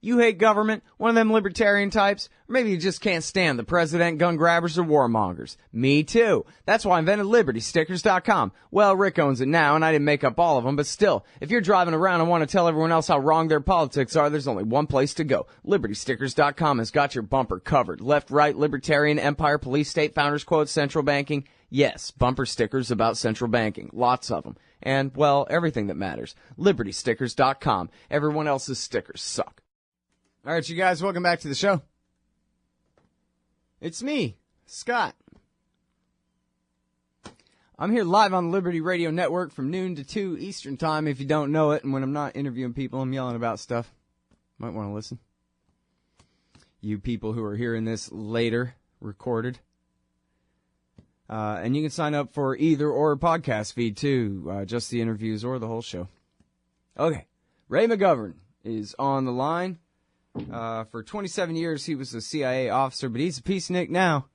You hate government, one of them libertarian types, or maybe you just can't stand the president, gun grabbers, or warmongers. Me too. That's why I invented LibertyStickers.com. Well, Rick owns it now, and I didn't make up all of them, but still, if you're driving around and want to tell everyone else how wrong their politics are, there's only one place to go. LibertyStickers.com has got your bumper covered. Left, right, libertarian, empire, police, state, founders quotes, central banking. Yes, bumper stickers about central banking. Lots of them. And, well, everything that matters. LibertyStickers.com. Everyone else's stickers suck. All right, you guys, welcome back to the show. It's me, Scott. I'm here live on the Liberty Radio Network from noon to 2 Eastern Time, if you don't know it. And when I'm not interviewing people, I'm yelling about stuff. Might want to listen. You people who are hearing this later, recorded. And you can sign up for either or podcast feed, too. Just the interviews or the whole show. Okay, Ray McGovern is on the line. For 27 years, he was a CIA officer, but he's a peacenik now.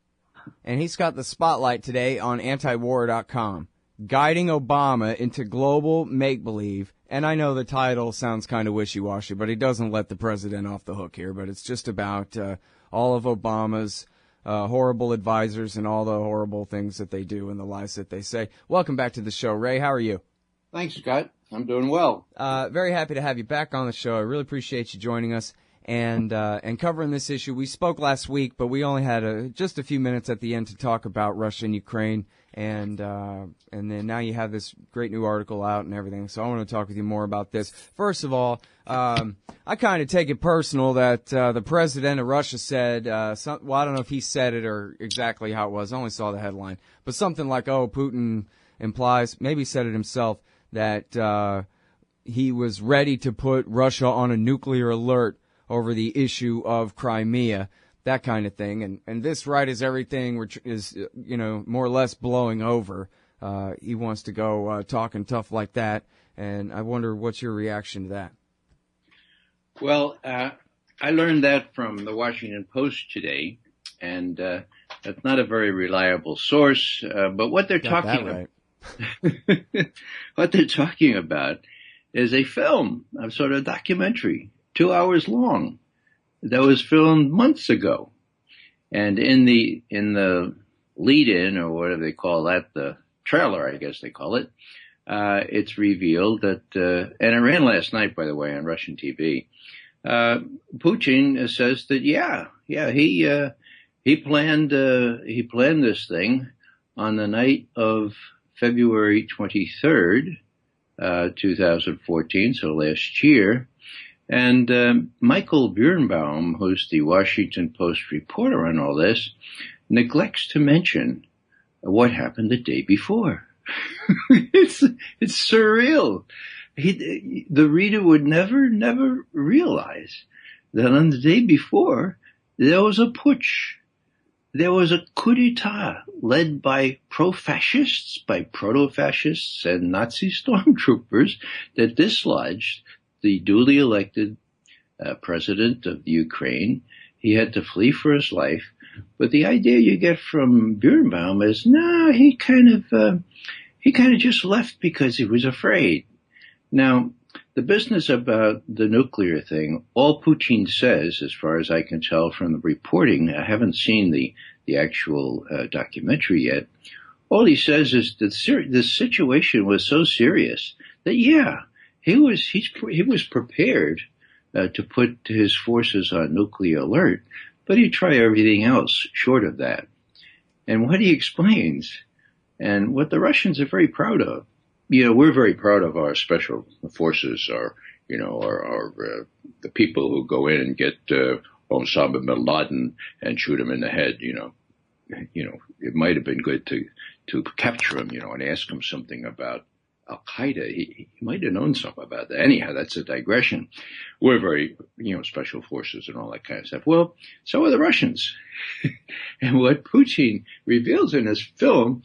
And he's got the spotlight today on antiwar.com, guiding Obama into global make-believe. And I know the title sounds kind of wishy-washy, but he doesn't let the president off the hook here. But it's just about all of Obama's horrible advisors and all the horrible things that they do and the lies that they say. Welcome back to the show, Ray. How are you? Thanks, Scott. I'm doing well. Very happy to have you back on the show. I really appreciate you joining us. And covering this issue. We spoke last week, but we only had just a few minutes at the end to talk about Russia and Ukraine, and then now you have this great new article out and everything. So I want to talk with you more about this. First of all, I kind of take it personal that the president of Russia said, well, I don't know if he said it or exactly how it was. I only saw the headline, but something like, "Oh, Putin implies," maybe he said it himself, that he was ready to put Russia on a nuclear alert over the issue of Crimea, that kind of thing. And this, right, is everything which is, more or less blowing over. He wants to go talking tough like that. And I wonder what's your reaction to that? Well, I learned that from the Washington Post today, and that's not a very reliable source. But what they're talking about, what they're talking about is a film, a sort of documentary, 2 hours long, that was filmed months ago. And in the lead-in, or whatever they call that, the trailer, I guess they call it, it's revealed that, and it ran last night, by the way, on Russian TV. Putin says that, he planned this thing on the night of February 23rd, 2014, so last year. And Michael Birnbaum, who's the Washington Post reporter on all this, neglects to mention what happened the day before. It's surreal. The reader would never realize that on the day before, there was a putsch. There was a coup d'etat led by pro-fascists, by proto-fascists and Nazi stormtroopers that dislodged the duly elected president of the Ukraine. He had to flee for his life. But the idea you get from Birnbaum is, no, he kind of just left because he was afraid. Now, the business about the nuclear thing, all Putin says, as far as I can tell from the reporting, I haven't seen the actual documentary yet. All he says is that the situation was so serious that, he was prepared to put his forces on nuclear alert, but he'd try everything else short of that. And what he explains, and what the Russians are very proud of, we're very proud of our special forces, the people who go in and get Osama bin Laden and shoot him in the head. It might have been good to capture him, and ask him something about Al Qaeda. He might have known something about that. Anyhow, that's a digression. We're very, special forces and all that kind of stuff. Well, so are the Russians. And what Putin reveals in his film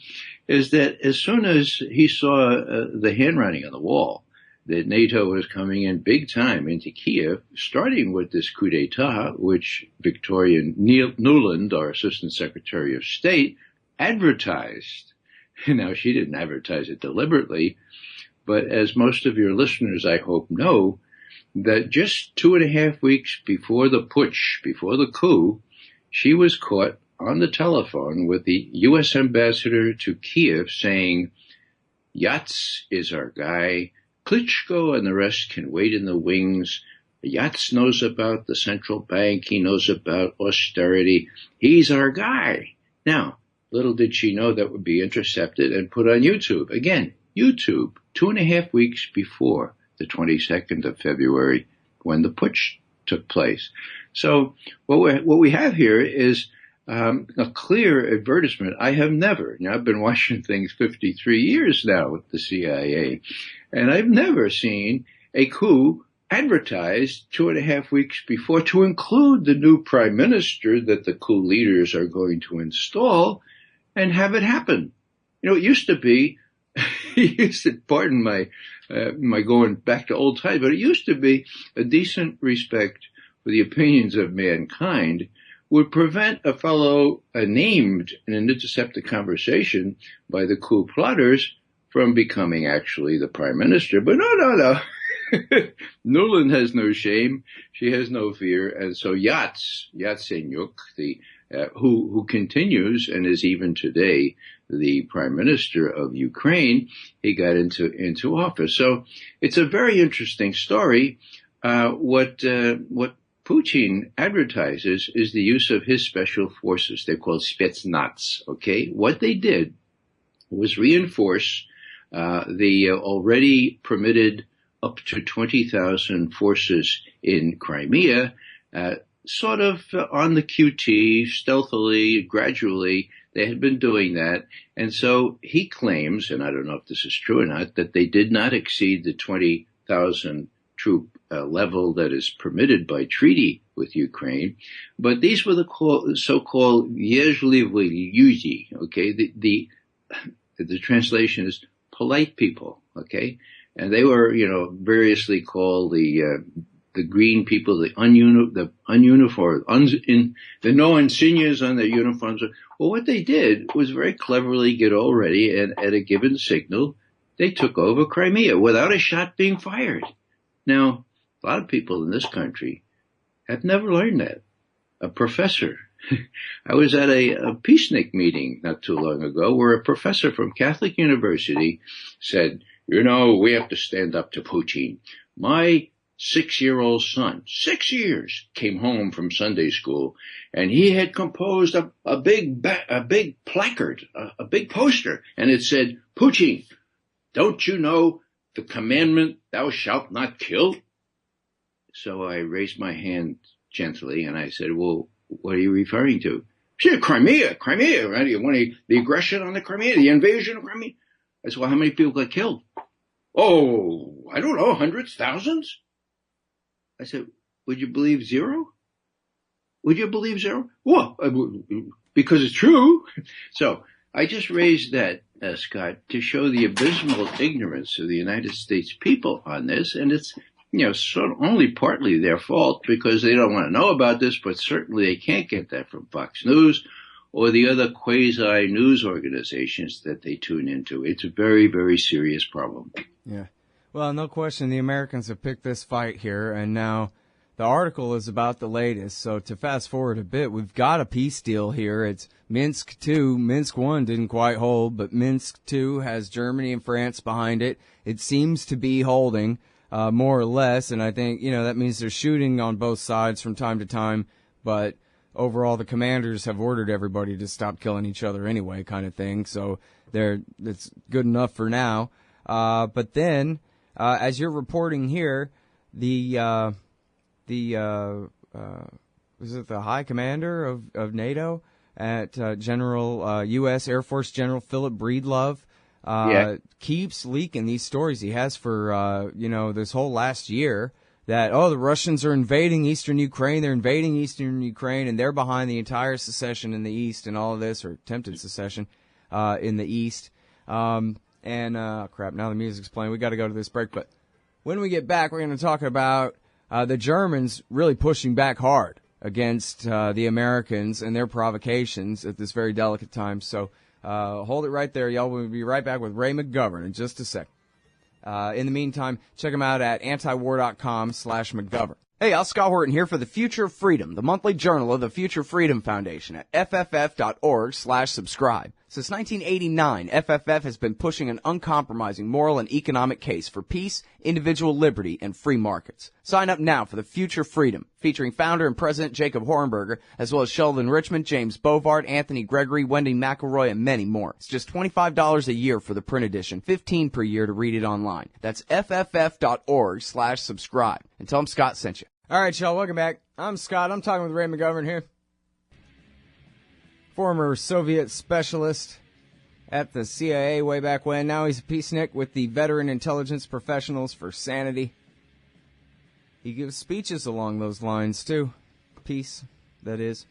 is that as soon as he saw the handwriting on the wall, that NATO was coming in big time into Kiev, starting with this coup d'etat, which Victoria Nuland, our Assistant Secretary of State, advertised. Now, she didn't advertise it deliberately, but as most of your listeners, I hope, know, that just 2.5 weeks before the putsch, before the coup, she was caught on the telephone with the U.S. ambassador to Kiev saying, Yats is our guy. Klitschko and the rest can wait in the wings. Yats knows about the central bank. He knows about austerity. He's our guy. Now, little did she know that would be intercepted and put on YouTube. Again, YouTube, 2.5 weeks before the 22nd of February when the putsch took place. So what we have here is a clear advertisement. I have never, I've been watching things 53 years now with the CIA, and I've never seen a coup advertised 2.5 weeks before to include the new prime minister that the coup leaders are going to install and have it happen. It used to be, pardon my going back to old times, but it used to be a decent respect for the opinions of mankind would prevent a fellow named in an intercepted conversation by the coup plotters from becoming actually the prime minister. But no. Nuland has no shame. She has no fear. And so Yatsenyuk, who continues and is even today the prime minister of Ukraine, he got into office. So it's a very interesting story. What Putin advertises is the use of his special forces. They're called spetsnaz. Okay, what they did was reinforce the already permitted up to 20,000 forces in Crimea, sort of on the QT, stealthily, gradually. They had been doing that. And so he claims, and I don't know if this is true or not, that they did not exceed the 20,000 troop level that is permitted by treaty with Ukraine. But these were the so-called vejlivoy люди, okay? The translation is polite people, okay? And they were, variously called the green people, the ununiformed, the no insignias on their uniforms. Well, what they did was very cleverly get all ready, and at a given signal, they took over Crimea without a shot being fired. Now, a lot of people in this country have never learned that. A professor. I was at a peacenik meeting not too long ago where a professor from Catholic University said, we have to stand up to Putin. My 6-year-old son, 6 years, came home from Sunday school, and he had composed a big placard, a big poster, and it said, Putin, don't you know the commandment, thou shalt not kill? So I raised my hand gently, and I said, well, what are you referring to? She said, Crimea, right? You want the aggression on the Crimea, the invasion of Crimea? I said, well, how many people got killed? Oh, I don't know, hundreds, thousands? I said, would you believe zero? Would you believe zero? Well, because it's true. So I just raised that, Scott, to show the abysmal ignorance of the United States people on this. And it's, sort of only partly their fault because they don't want to know about this, but certainly they can't get that from Fox News or the other quasi-news organizations that they tune into. It's a very, very serious problem. Yeah. Well, no question the Americans have picked this fight here, and now the article is about the latest. So to fast forward a bit, we've got a peace deal here. It's Minsk 2. Minsk 1 didn't quite hold, but Minsk 2 has Germany and France behind it. It seems to be holding, more or less, and I think, that means they're shooting on both sides from time to time, but overall the commanders have ordered everybody to stop killing each other anyway, kind of thing. So it's good enough for now. But then, as you're reporting here, was it the High Commander of NATO at U.S. Air Force General Philip Breedlove keeps leaking these stories he has for this whole last year that the Russians are invading eastern Ukraine, and they're behind the entire secession in the east and all of this, or attempted secession in the east. Crap, now the music's playing. We got to go to this break. But when we get back, we're going to talk about the Germans really pushing back hard against the Americans and their provocations at this very delicate time. So hold it right there, y'all. We'll be right back with Ray McGovern in just a sec. In the meantime, check them out at antiwar.com/McGovern. Hey, I'm Scott Horton here for The Future of Freedom, the monthly journal of the Future Freedom Foundation at fff.org/subscribe. Since 1989, FFF has been pushing an uncompromising moral and economic case for peace, individual liberty, and free markets. Sign up now for The Future Freedom, featuring founder and president Jacob Hornberger, as well as Sheldon Richmond, James Bovard, Anthony Gregory, Wendy McElroy, and many more. It's just $25 a year for the print edition, $15 per year to read it online. That's fff.org/subscribe. And tell them Scott sent you. All right, y'all, welcome back. I'm Scott. I'm talking with Ray McGovern here. Former Soviet specialist at the CIA way back when. Now he's a peacenik with the Veteran Intelligence Professionals for Sanity. He gives speeches along those lines, too. Peace, that is.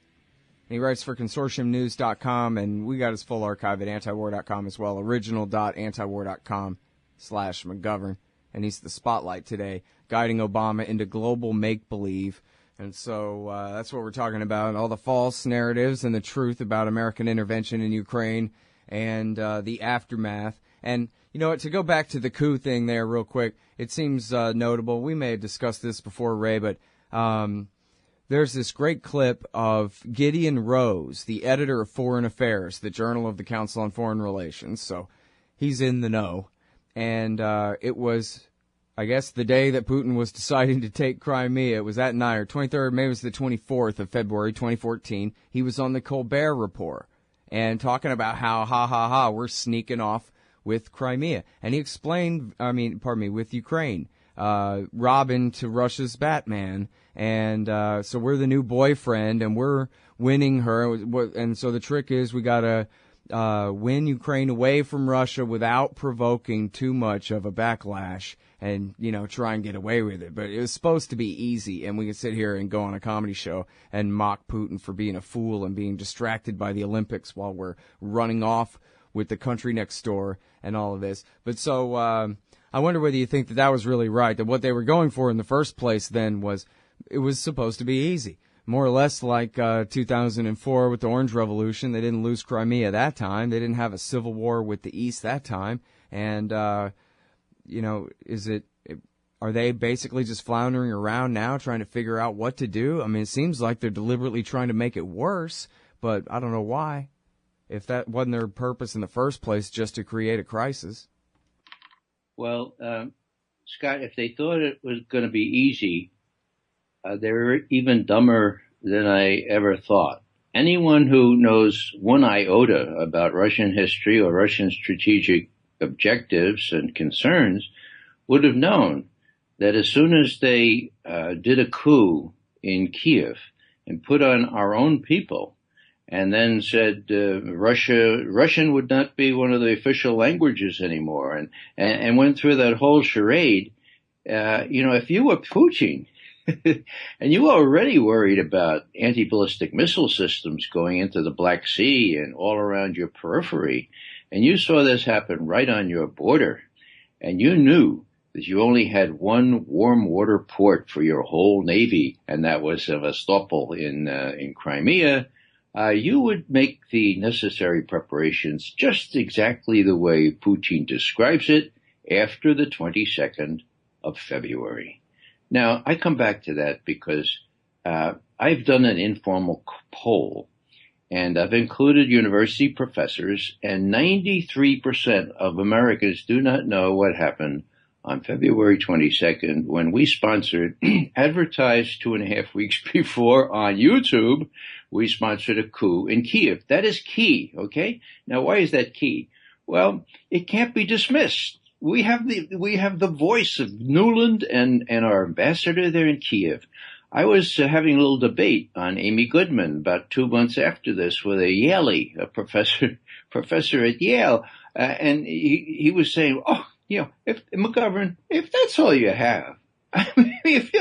And he writes for consortiumnews.com, and we got his full archive at antiwar.com as well, original.antiwar.com/McGovern. And he's the spotlight today, guiding Obama into global make-believe. And so that's what we're talking about, all the false narratives and the truth about American intervention in Ukraine and the aftermath. And, you know what, to go back to the coup thing there real quick, it seems notable. We may have discussed this before, Ray, but there's this great clip of Gideon Rose, the editor of Foreign Affairs, the Journal of the Council on Foreign Relations. So he's in the know. And it was, I guess, the day that Putin was deciding to take Crimea. It was that night, or 23rd, maybe it was the 24th of February, 2014. He was on the Colbert Report and talking about how, we're sneaking off with Crimea. And he explained, with Ukraine, Robin to Russia's Batman. And so we're the new boyfriend, and we're winning her. And so the trick is we got to win Ukraine away from Russia without provoking too much of a backlash and, try and get away with it. But it was supposed to be easy, and we could sit here and go on a comedy show and mock Putin for being a fool and being distracted by the Olympics while we're running off with the country next door and all of this. But so I wonder whether you think that was really right, that what they were going for in the first place then was it was supposed to be easy. More or less like 2004 with the Orange Revolution. They didn't lose Crimea that time. They didn't have a civil war with the East that time. And, are they basically just floundering around now trying to figure out what to do? I mean, it seems like they're deliberately trying to make it worse, but I don't know why. If that wasn't their purpose in the first place, just to create a crisis. Well, Scott, if they thought it was going to be easy, they're even dumber than I ever thought. Anyone who knows one iota about Russian history or Russian strategic objectives and concerns would have known that as soon as they did a coup in Kiev and put on our own people and then said Russian would not be one of the official languages anymore and went through that whole charade, if you were Putin, and you were already worried about anti-ballistic missile systems going into the Black Sea and all around your periphery, and you saw this happen right on your border, and you knew that you only had one warm water port for your whole navy, and that was Sevastopol in Crimea, you would make the necessary preparations just exactly the way Putin describes it after the 22nd of February. Now, I come back to that because I've done an informal poll, and I've included university professors, and 93% of Americans do not know what happened on February 22nd when we sponsored, advertised 2.5 weeks before on YouTube, we sponsored a coup in Kiev. That is key, okay? Now, why is that key? Well, it can't be dismissed. We have the voice of Nuland and our ambassador there in Kiev. I was having a little debate on Amy Goodman about 2 months after this with a Yaley, a professor at Yale, and he was saying, if McGovern, if that's all you have, I mean, if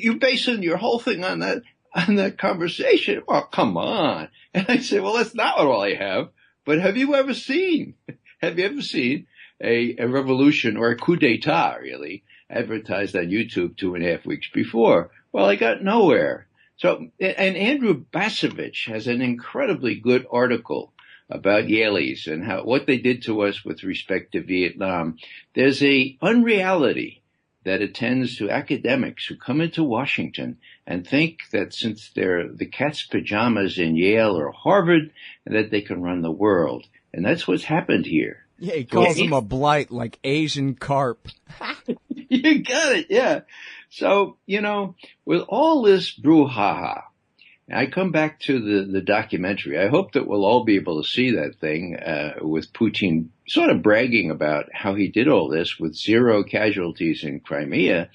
you're basing your whole thing on that conversation, well, come on. And I said, well, that's not all I have. But have you ever seen a revolution or a coup d'etat, really, advertised on YouTube 2.5 weeks before? Well, I got nowhere. So, and Andrew Basovich has an incredibly good article about Yaleys and what they did to us with respect to Vietnam. There's a unreality that attends to academics who come into Washington and think that since they're the cat's pajamas in Yale or Harvard, that they can run the world. And that's what's happened here. Yeah, he calls them a blight, like Asian carp. You got it, yeah. So, with all this brouhaha, I come back to the documentary. I hope that we'll all be able to see that thing with Putin sort of bragging about how he did all this with 0 casualties in Crimea.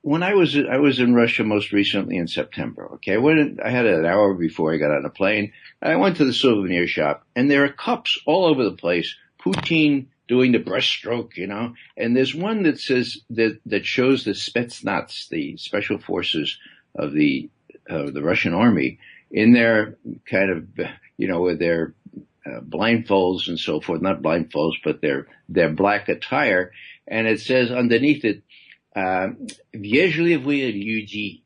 When I was in Russia most recently in September, okay, I had an hour before I got on a plane. I went to the souvenir shop, and there are cups all over the place. Putin doing the breaststroke, and there's one that says that shows the Spetsnaz, the special forces of the Russian army, in their kind of, with their blindfolds and so forth, not blindfolds, but their black attire, and it says underneath it, Вежливые люди,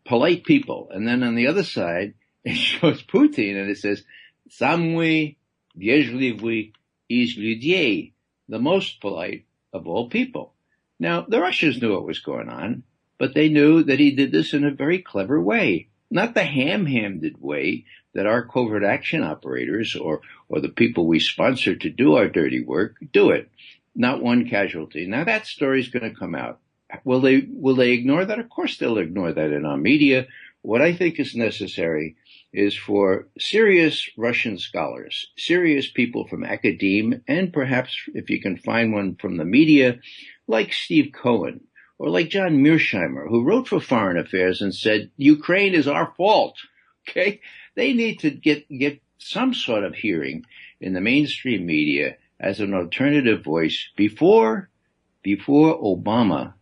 polite people. And then on the other side, it shows Putin and it says, Самый вежливый из людей, the most polite of all people. Now, the Russians knew what was going on, but they knew that he did this in a very clever way. Not the ham-handed way that our covert action operators or the people we sponsor to do our dirty work do it. Not one casualty. Now that story's going to come out. Will they ignore that? Of course they'll ignore that in our media. What I think is necessary is for serious Russian scholars, serious people from academia, and perhaps if you can find one from the media, like Steve Cohen or like John Mearsheimer, who wrote for Foreign Affairs and said, Ukraine is our fault. Okay? They need to get some sort of hearing in the mainstream media as an alternative voice before Obama,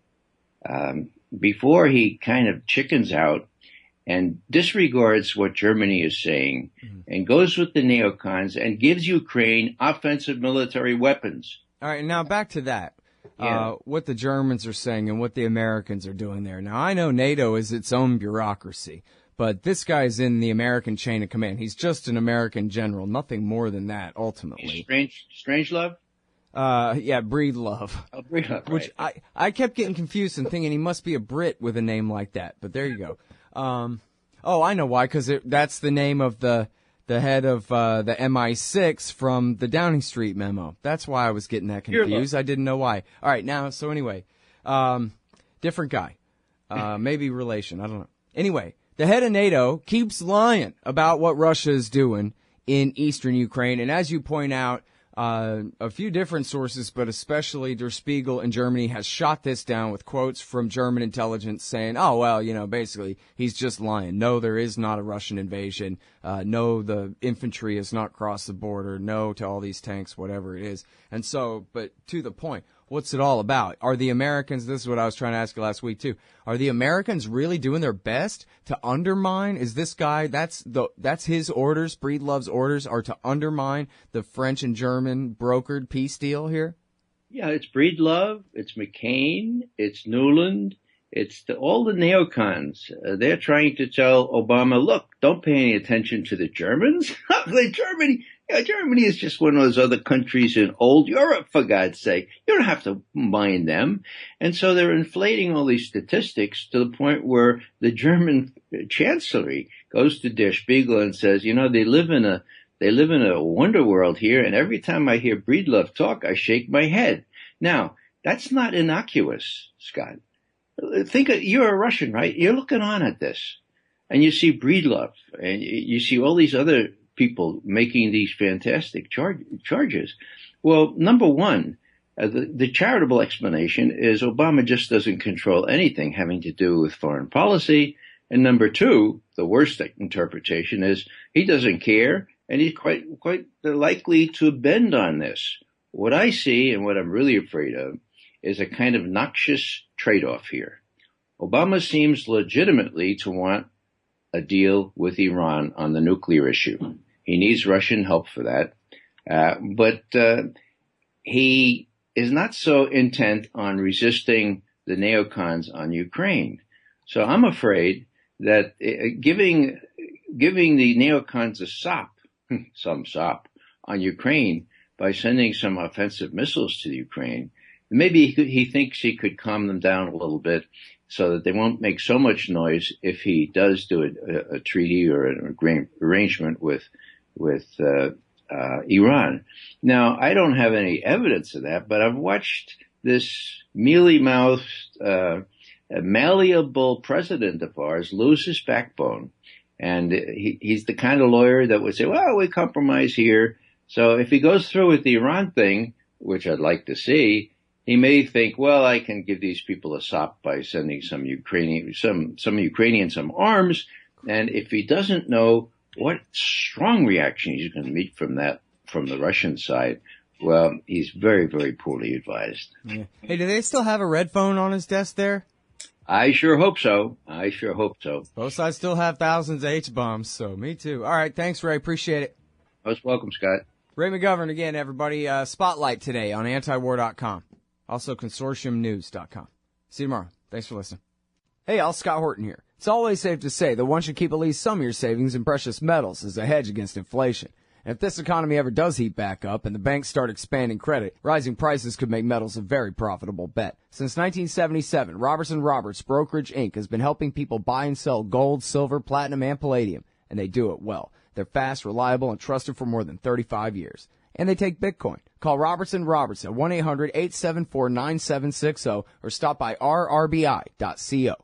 before he kind of chickens out and disregards what Germany is saying and goes with the neocons and gives Ukraine offensive military weapons. All right, now back to that. Yeah. What the Germans are saying and what the Americans are doing there. Now, I know NATO is its own bureaucracy, but this guy's in the American chain of command. He's just an American general, nothing more than that, ultimately. Strange love? Yeah, Breedlove. Oh, Breedlove, Which right. I kept getting confused and thinking he must be a Brit with a name like that, but there you go. I know why, because that's the name of the head of the MI6 from the Downing Street memo. That's why I was getting that confused. I didn't know why. All right, now, so anyway, different guy. Maybe relation, I don't know. Anyway, the head of NATO keeps lying about what Russia is doing in eastern Ukraine. And as you point out, a few different sources, but especially Der Spiegel in Germany, has shot this down with quotes from German intelligence saying, oh, well, basically, he's just lying. No, there is not a Russian invasion. No, the infantry has not crossed the border. No to all these tanks, whatever it is. And so, but to the point, what's it all about? Are the Americans, this is what I was trying to ask you last week too, are the Americans really doing their best to undermine, is this guy, that's his orders, Breedlove's orders are to undermine the French and German brokered peace deal here? Yeah, it's Breedlove, it's McCain, it's Nuland, it's all the neocons. They're trying to tell Obama, look, don't pay any attention to the Germans. Germany is just one of those other countries in old Europe, for God's sake. You don't have to mind them. And so they're inflating all these statistics to the point where the German chancellery goes to Der Spiegel and says, they live in a wonder world here. And every time I hear Breedlove talk, I shake my head. Now, that's not innocuous, Scott. You're a Russian, right? You're looking on at this and you see Breedlove and you see all these other people making these fantastic charges. Well, number one, the charitable explanation is Obama just doesn't control anything having to do with foreign policy. And number two, the worst interpretation is he doesn't care and he's quite likely to bend on this. What I see and what I'm really afraid of is a kind of noxious trade-off here. Obama seems legitimately to want a deal with Iran on the nuclear issue. He needs Russian help for that. But he is not so intent on resisting the neocons on Ukraine. So I'm afraid that giving giving the neocons a sop, some sop, on Ukraine by sending some offensive missiles to the Ukraine. Maybe he thinks he could calm them down a little bit so that they won't make so much noise if he does do a treaty or an arrangement with Iran. Now, I don't have any evidence of that, but I've watched this mealy-mouthed, malleable president of ours lose his backbone. And he's the kind of lawyer that would say, well, we compromise here. So if he goes through with the Iran thing, which I'd like to see, he may think, well, I can give these people a sop by sending some Ukrainians some arms. And if he doesn't know what strong reaction he's going to meet from the Russian side, well, he's very, very poorly advised. Yeah. Hey, do they still have a red phone on his desk there? I sure hope so. Both sides still have thousands of H-bombs, so me too. All right, thanks, Ray. Appreciate it. Most welcome, Scott. Ray McGovern again, everybody. Spotlight today on antiwar.com. Also consortiumnews.com. See you tomorrow. Thanks for listening. Hey, all, Scott Horton here. It's always safe to say that one should keep at least some of your savings in precious metals as a hedge against inflation. And if this economy ever does heat back up and the banks start expanding credit, rising prices could make metals a very profitable bet. Since 1977, Robertson Roberts Brokerage Inc. has been helping people buy and sell gold, silver, platinum, and palladium, and they do it well. They're fast, reliable, and trusted for more than 35 years. And they take Bitcoin. Call Robertson Roberts at 1-800-874-9760 or stop by rrbi.co.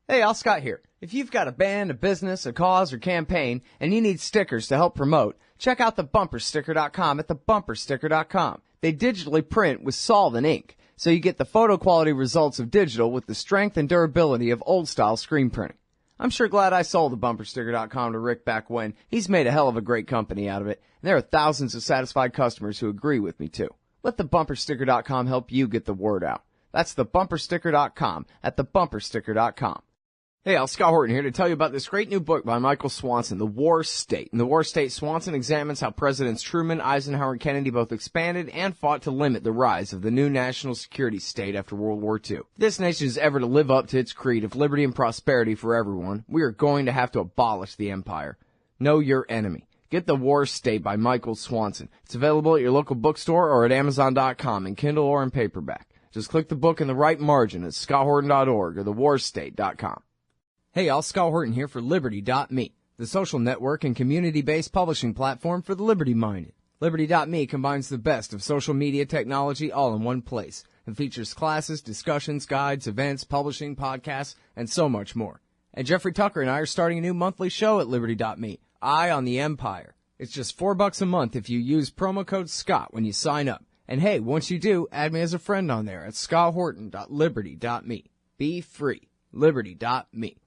Hey, Al Scott here. If you've got a band, a business, a cause, or campaign, and you need stickers to help promote, check out thebumpersticker.com at thebumpersticker.com. They digitally print with solvent ink, so you get the photo quality results of digital with the strength and durability of old-style screen printing. I'm sure glad I sold thebumpersticker.com to Rick back when. He's made a hell of a great company out of it, and there are thousands of satisfied customers who agree with me, too. Let thebumpersticker.com help you get the word out. That's thebumpersticker.com at thebumpersticker.com. Hey, Al, Scott Horton here to tell you about this great new book by Michael Swanson, The War State. In The War State, Swanson examines how Presidents Truman, Eisenhower, and Kennedy both expanded and fought to limit the rise of the new national security state after World War II. If this nation is ever to live up to its creed of liberty and prosperity for everyone, we are going to have to abolish the empire. Know your enemy. Get The War State by Michael Swanson. It's available at your local bookstore or at Amazon.com in Kindle or in paperback. Just click the book in the right margin at scotthorton.org or thewarstate.com. Hey, all, Scott Horton here for Liberty.me, the social network and community-based publishing platform for the liberty-minded. Liberty.me combines the best of social media technology all in one place and features classes, discussions, guides, events, publishing, podcasts, and so much more. And Jeffrey Tucker and I are starting a new monthly show at Liberty.me, Eye on the Empire. It's just $4 a month if you use promo code SCOTT when you sign up. And hey, once you do, add me as a friend on there at scotthorton.liberty.me. Be free. Liberty.me.